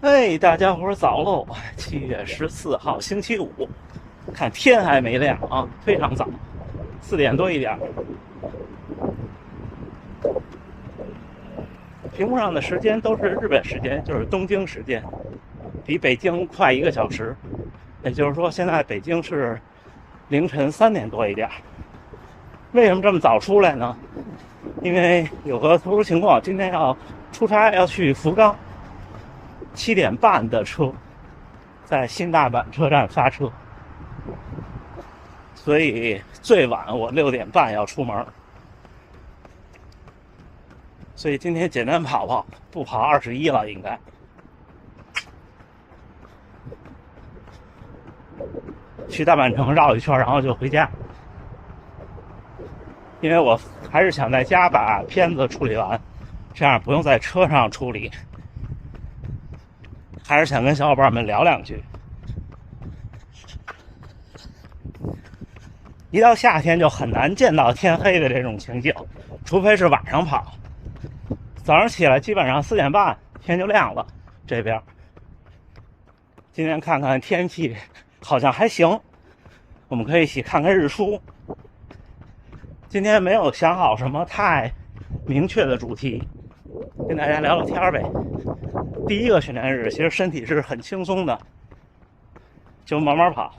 嘿，大家伙儿早喽！7月14号，星期五，看天还没亮啊，非常早，4点多一点。屏幕上的时间都是日本时间，就是东京时间，比北京快1个小时。也就是说，现在北京是凌晨3点多一点。为什么这么早出来呢？因为有个特殊情况，今天要出差，要去福冈。7点半的车，在新大阪车站发车，所以最晚我6点半要出门，所以今天简单跑跑，不跑21了应该。去大阪城绕一圈，然后就回家，因为我还是想在家把片子处理完，这样不用在车上处理。还是想跟小伙伴们聊两句。一到夏天就很难见到天黑的这种情景，除非是晚上跑。早上起来基本上4点半天就亮了，这边。今天看看天气好像还行，我们可以一起看看日出。今天没有想好什么太明确的主题，跟大家聊聊天呗。第一个训练日，其实身体是很轻松的，就慢慢跑。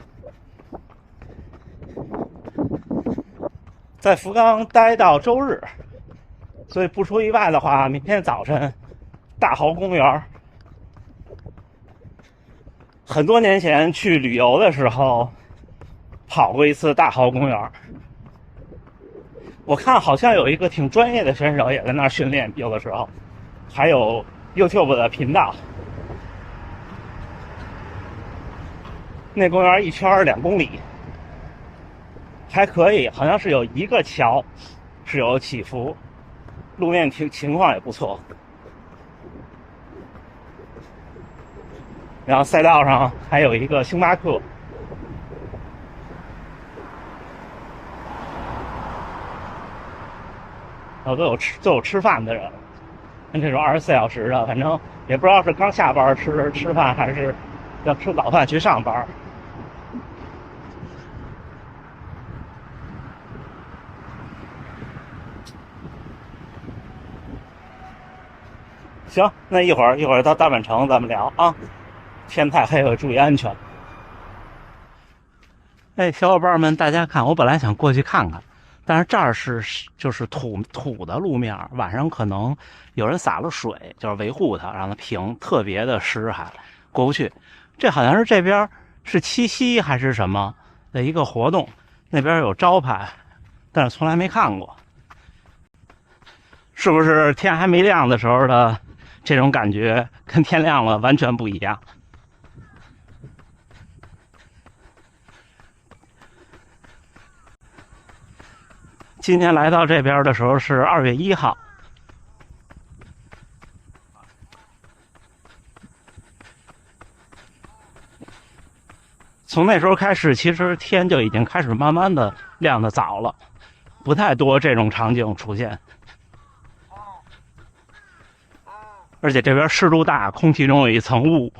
在福冈待到周日，所以不出意外的话，明天早晨大豪公园。很多年前去旅游的时候，跑过一次大豪公园。我看好像有一个挺专业的选手也在那儿训练，有的时候还有YouTube 的频道。那公园一圈2公里，还可以，好像是有一个桥是有起伏，路面情况也不错。然后赛道上还有一个星巴克。然后都有吃饭的人，跟这种24小时的，反正也不知道是刚下班吃饭，还是要吃早饭去上班。行，那一会儿到大阪城咱们聊啊。天太黑了，注意安全。哎，小伙伴们，大家看，我本来想过去看看。但是这儿就是土的路面，晚上可能有人洒了水，就是维护它，让它平，特别的湿，还过不去。这好像是这边是七夕还是什么的一个活动，那边有招牌，但是从来没看过。是不是天还没亮的时候的这种感觉，跟天亮了完全不一样？今天来到这边的时候是2月1号，从那时候开始，其实天就已经开始慢慢的亮的早了，不太多这种场景出现。而且这边湿度大，空气中有一层雾，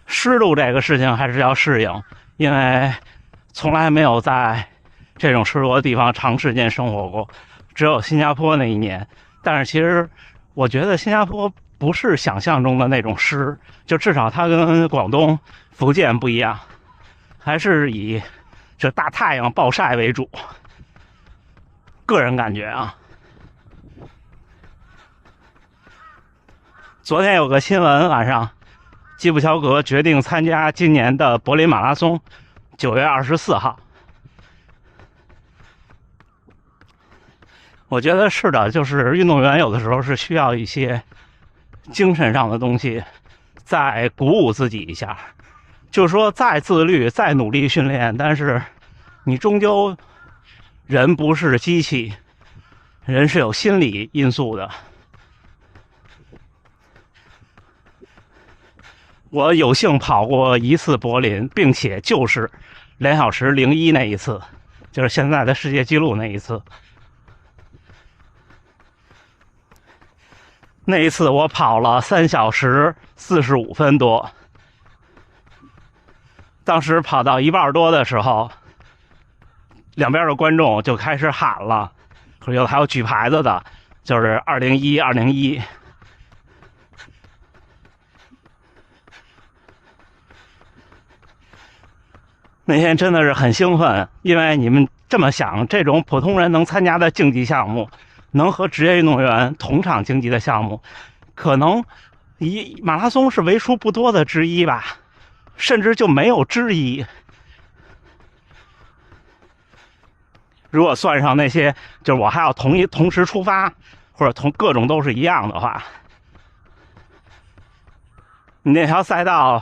湿度这个事情还是要适应，因为从来没有在这种湿度的地方长时间生活过，只有新加坡那一年。但是其实我觉得新加坡不是想象中的那种湿，就至少它跟广东、福建不一样，还是以这大太阳暴晒为主。个人感觉啊。昨天有个新闻，晚上基普乔格决定参加今年的柏林马拉松，9月24号。我觉得是的，就是运动员有的时候是需要一些精神上的东西，再鼓舞自己一下。就是说，再自律、再努力训练，但是你终究人不是机器，人是有心理因素的。我有幸跑过一次柏林，并且就是2小时01那一次，就是现在的世界纪录那一次。那一次我跑了3小时45分多，当时跑到一半多的时候，两边的观众就开始喊了，还有举牌子的，就是201 201。那天真的是很兴奋，因为你们这么想，这种普通人能参加的竞技项目，能和职业运动员同场竞技的项目，可能马拉松是为数不多的之一吧，甚至就没有之一。如果算上那些，就是我还要同时出发，或者各种都是一样的话，你那条赛道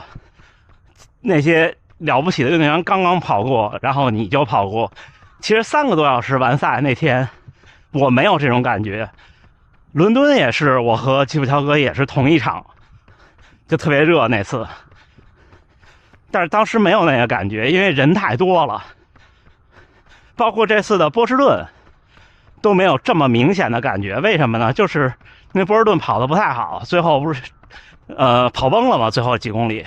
那些了不起的运动员刚刚跑过，然后你就跑过。其实3个多小时完赛那天，我没有这种感觉。伦敦也是，我和基普乔格也是同一场，就特别热那次。但是当时没有那个感觉，因为人太多了。包括这次的波士顿都没有这么明显的感觉。为什么呢？就是因为波士顿跑得不太好，最后不是跑崩了吗？最后几公里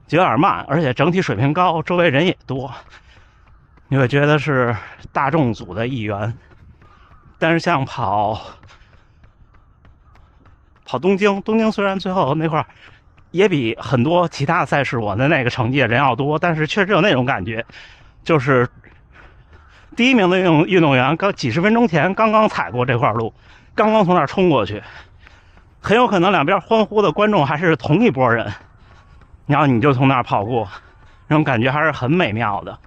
就有点慢，而且整体水平高，周围人也多，你会觉得是大众组的一员。但是像跑东京虽然最后那块也比很多其他赛事我的那个成绩人要多，但是确实有那种感觉，就是第一名的运动员几十分钟前刚刚踩过这块路，刚刚从那儿冲过去，很有可能两边欢呼的观众还是同一拨人，然后你就从那儿跑过，那种感觉还是很美妙的。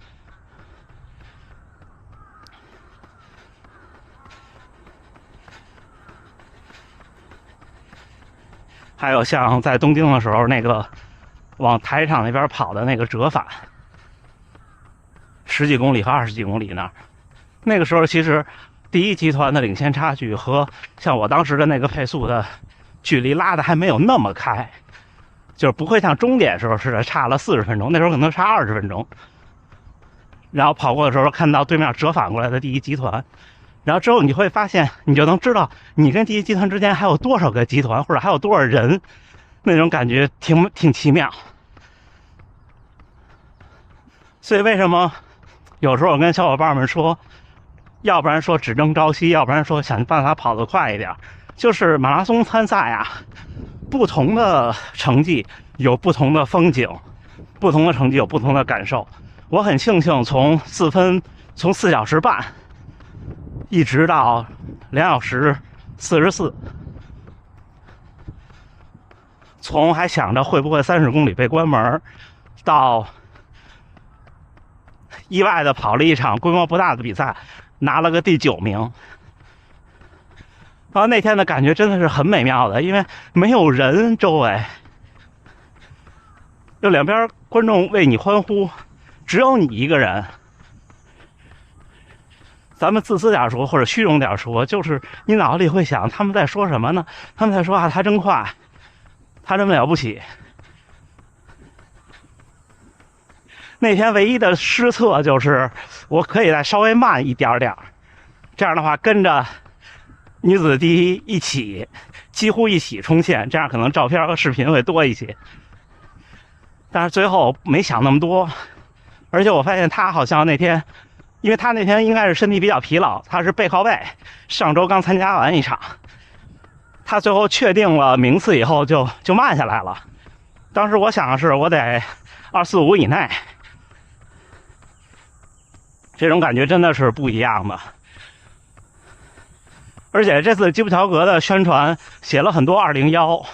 还有像在东京的时候，那个往台场那边跑的那个折返，10几公里和20几公里那个时候其实第一集团的领先差距和像我当时的那个配速的距离拉的还没有那么开，就是不会像终点时候似的差了40分钟，那时候可能差20分钟。然后跑过的时候看到对面折返过来的第一集团，然后之后你会发现，你就能知道你跟第一集团之间还有多少个集团，或者还有多少人，那种感觉挺奇妙。所以为什么有时候我跟小伙伴们说，要不然说只争朝夕，要不然说想办法跑得快一点，就是马拉松参赛啊，不同的成绩有不同的风景，不同的成绩有不同的感受。我很庆幸从4小时半一直到2小时44，从还想着会不会30公里被关门，到意外的跑了一场规模不大的比赛，拿了个第9名。然后那天的感觉真的是很美妙的，因为没有人周围，就两边观众为你欢呼，只有你一个人。咱们自私点说，或者虚荣点说，就是你脑子里会想他们在说什么呢？他们在说啊，他真快，他这么了不起。那天唯一的失策就是我可以再稍微慢一点点，这样的话跟着女子第一几乎一起冲线，这样可能照片和视频会多一些。但是最后没想那么多，而且我发现他好像那天，因为他那天应该是身体比较疲劳，他是背靠背，上周刚参加完一场，他最后确定了名次以后就慢下来了。当时我想的是我得245以内，这种感觉真的是不一样的。而且这次基普乔格的宣传写了很多201，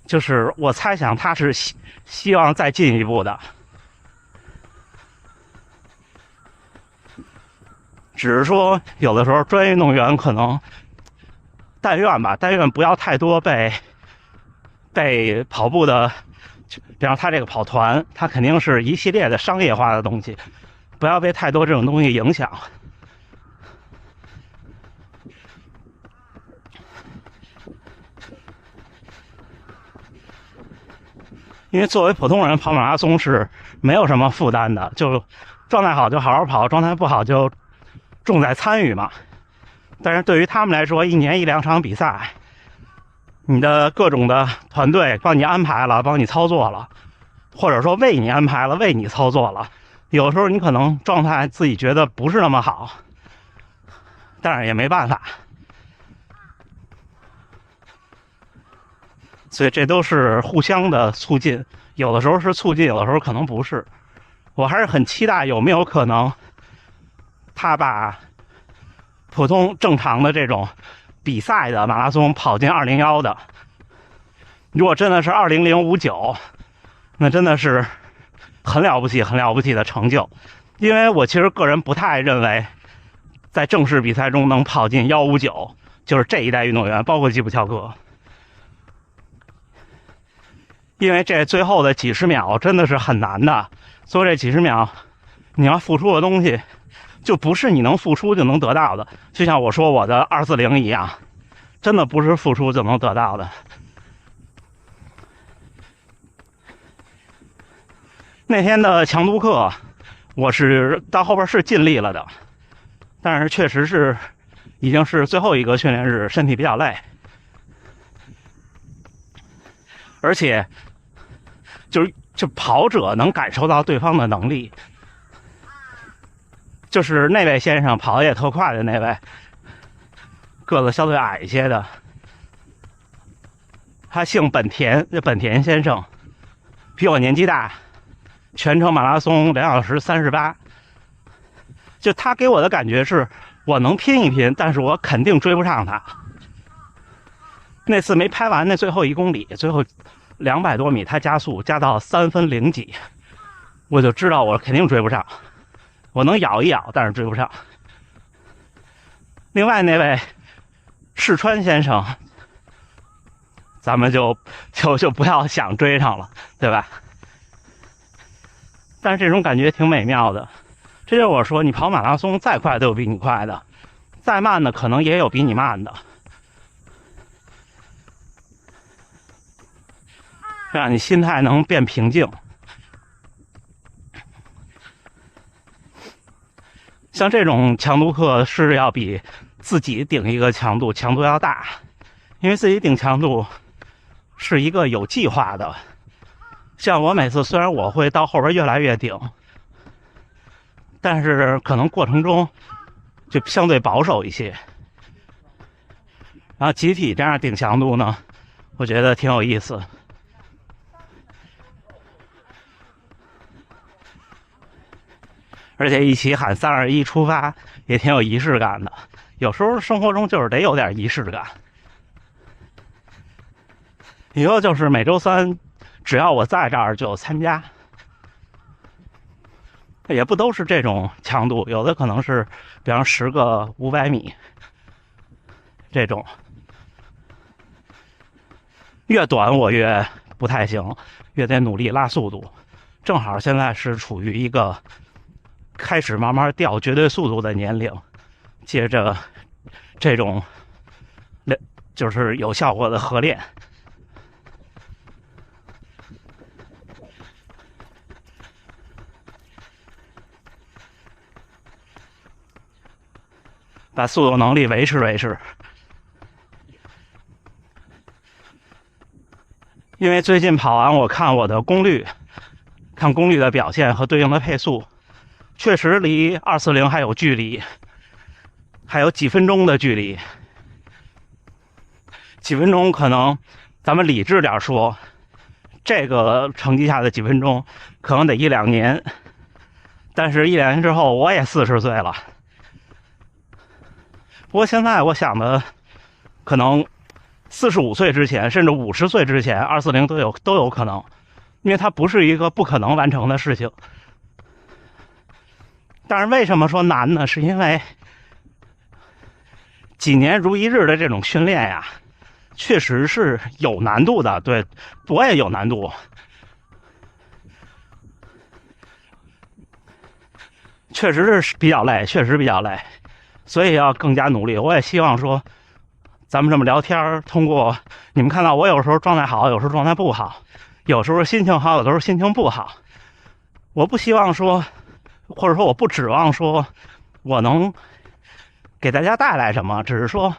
就是我猜想他是希望再进一步的。只是说有的时候专业运动员可能但愿不要太多被跑步的，比方他这个跑团，他肯定是一系列的商业化的东西，不要被太多这种东西影响。因为作为普通人跑马拉松是没有什么负担的，就状态好就好好跑，状态不好就重在参与嘛。但是对于他们来说，1年1、2场比赛，你的各种的团队帮你安排了，帮你操作了，或者说为你安排了，为你操作了。有时候你可能状态自己觉得不是那么好，但是也没办法。所以这都是互相的促进，有的时候是促进，有的时候可能不是。我还是很期待有没有可能，他把普通正常的这种比赛的马拉松跑进201的，如果真的是20059，那真的是很了不起、很了不起的成就。因为我其实个人不太认为，在正式比赛中能跑进159，就是这一代运动员，包括基普乔格。因为这最后的几十秒真的是很难的，所以这几十秒你要付出的东西，就不是你能付出就能得到的。就像我说我的240一样，真的不是付出就能得到的。那天的强度课，我是到后边是尽力了的，但是确实是已经是最后一个训练日，身体比较累，而且就跑者能感受到对方的能力，就是那位先生跑得也特快的那位，个子相对矮一些的，他姓本田，本田先生，比我年纪大，全程马拉松2小时38。就他给我的感觉是，我能拼一拼，但是我肯定追不上他。那次没拍完那最后1公里，最后200多米，他加速加到3分0几，我就知道我肯定追不上。我能咬一咬，但是追不上。另外那位世川先生，咱们就不要想追上了，对吧？但是这种感觉挺美妙的。这就是我说，你跑马拉松再快都有比你快的，再慢的可能也有比你慢的，让你心态能变平静。像这种强度课是要比自己顶一个强度要大，因为自己顶强度是一个有计划的。像我每次虽然我会到后边越来越顶，但是可能过程中就相对保守一些。然后集体这样顶强度呢，我觉得挺有意思。而且一起喊3、2、1出发，也挺有仪式感的。有时候生活中就是得有点仪式感。以后就是每周3，只要我在这儿就参加。也不都是这种强度，有的可能是，比方10个500米这种。越短我越不太行，越得努力拉速度。正好现在是处于一个开始慢慢掉绝对速度的年龄，接着这种就是有效果的合练。把速度能力维持维持。因为最近跑完，我看我的功率，看功率的表现和对应的配速，确实离240还有距离，还有几分钟的距离。几分钟可能咱们理智点说，这个成绩下的几分钟可能得1、2年，但是1、2年之后我也40岁了。不过现在我想的，可能45岁之前，甚至50岁之前，240都有可能，因为它不是一个不可能完成的事情。但是为什么说难呢？是因为几年如一日的这种训练呀，确实是有难度的。对，我也有难度，确实是比较累，确实比较累。所以要更加努力。我也希望说，咱们这么聊天，通过你们看到我有时候状态好，有时候状态不好，有时候心情好，有时候心情不好。我不希望说，或者说我不指望说我能给大家带来什么，只是说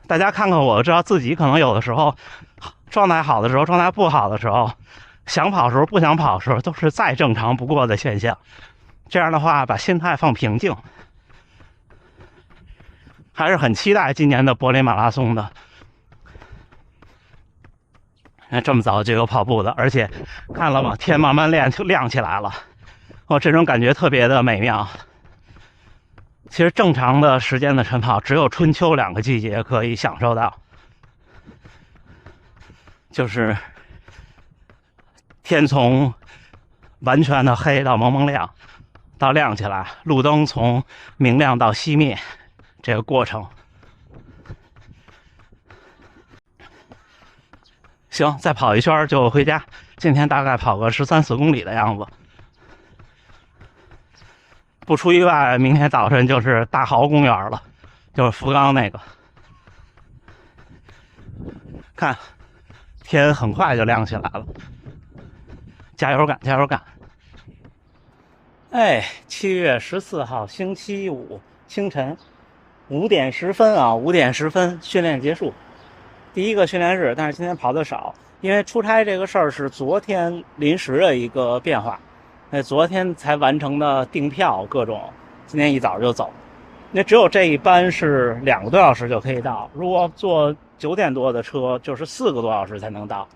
大家看看我，知道自己可能有的时候状态好的时候，状态不好的时候，想跑的时候不想跑的时候，都是再正常不过的现象。这样的话，把心态放平静，还是很期待今年的柏林马拉松的。这么早就有跑步的，而且看了吗？天慢慢亮起来了，这种感觉特别的美妙。其实正常的时间的晨跑，只有春秋2个季节可以享受到，就是天从完全的黑到蒙蒙亮，到亮起来，路灯从明亮到熄灭，这个过程。行，再跑一圈就回家。今天大概跑个13、14公里的样子。不出意外，明天早晨就是大豪公园了，就是福冈那个。看，天很快就亮起来了，加油干，加油干！哎，7月14号星期五清晨5点10分啊，5点10分训练结束。第一个训练日，但是今天跑的少，因为出差这个事儿是昨天临时的一个变化，昨天才完成的订票各种，今天一早就走。那只有这一班是2个多小时就可以到，如果坐9点多的车，就是4个多小时才能到，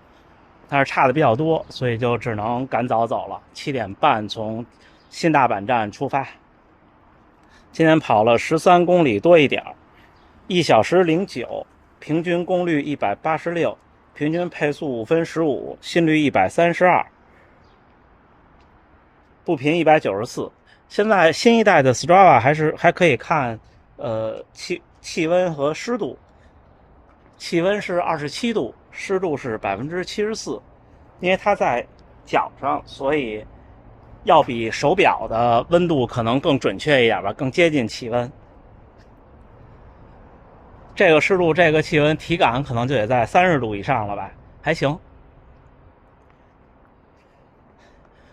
但是差的比较多，所以就只能赶早走了。7点半从新大阪站出发，今天跑了13公里多一点，1小时09。平均功率186，平均配速5分15，心率132，步频194。现在新一代的 Strava 还可以看气温和湿度，气温是27度，湿度是74%，因为它在脚上，所以要比手表的温度可能更准确一点吧，更接近气温。这个湿度，这个气温，体感可能就得在30度以上了吧，还行。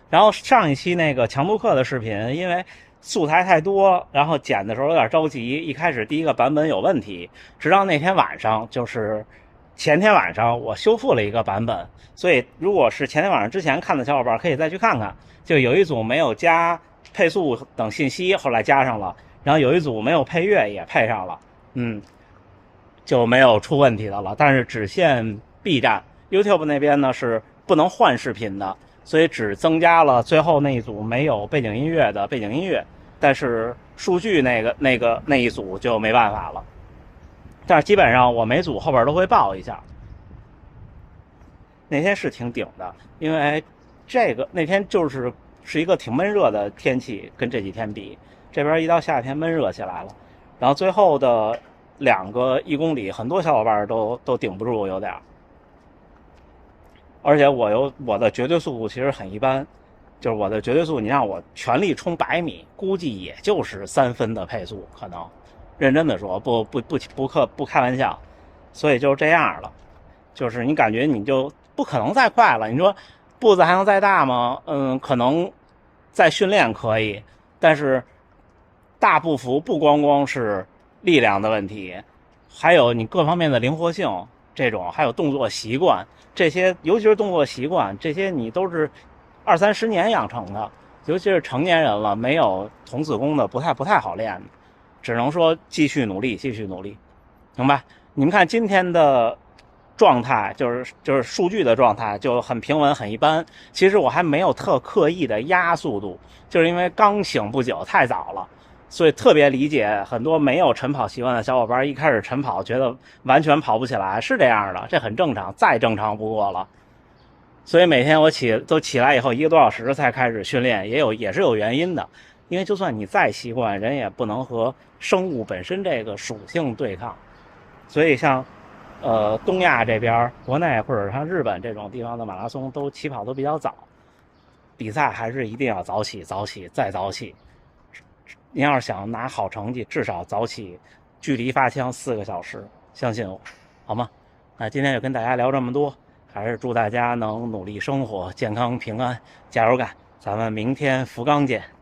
然后上一期那个强度课的视频，因为素材太多，然后剪的时候有点着急，一开始第一个版本有问题，直到那天晚上，就是前天晚上我修复了一个版本，所以如果是前天晚上之前看的小伙伴可以再去看看，就有一组没有加配速等信息，后来加上了，然后有一组没有配乐也配上了，就没有出问题的了，但是只限 B 站 ，YouTube 那边呢是不能换视频的，所以只增加了最后那一组没有背景音乐的背景音乐，但是数据那一组就没办法了。但是基本上我每组后边都会报一下。那天是挺顶的，因为那天是一个挺闷热的天气，跟这几天比，这边一到夏天闷热起来了，然后最后的2个1公里，很多小伙伴都顶不住，有点。而且我的绝对速度其实很一般，就是我的绝对速度，你让我全力冲100米，估计也就是3分的配速，可能。认真的说，不开玩笑，所以就这样了。就是你感觉你就不可能再快了，你说步子还能再大吗？可能再训练可以，但是大步幅不光光是力量的问题，还有你各方面的灵活性，这种还有动作习惯，这些尤其是动作习惯，这些你都是20、30年养成的，尤其是成年人了，没有童子功的不太好练，只能说继续努力，明白？你们看今天的状态，就是数据的状态就很平稳很一般。其实我还没有刻意的压速度，就是因为刚醒不久，太早了。所以特别理解很多没有晨跑习惯的小伙伴，一开始晨跑觉得完全跑不起来，是这样的，这很正常，再正常不过了。所以每天我起来以后1个多小时才开始训练，也是有原因的，因为就算你再习惯，人也不能和生物本身这个属性对抗。所以像东亚这边，国内或者像日本这种地方的马拉松都起跑都比较早，比赛还是一定要早起再早起。您要是想拿好成绩，至少早起，距离发枪4个小时，相信我，好吗？那今天就跟大家聊这么多，还是祝大家能努力生活，健康平安，加油干！咱们明天福冈见。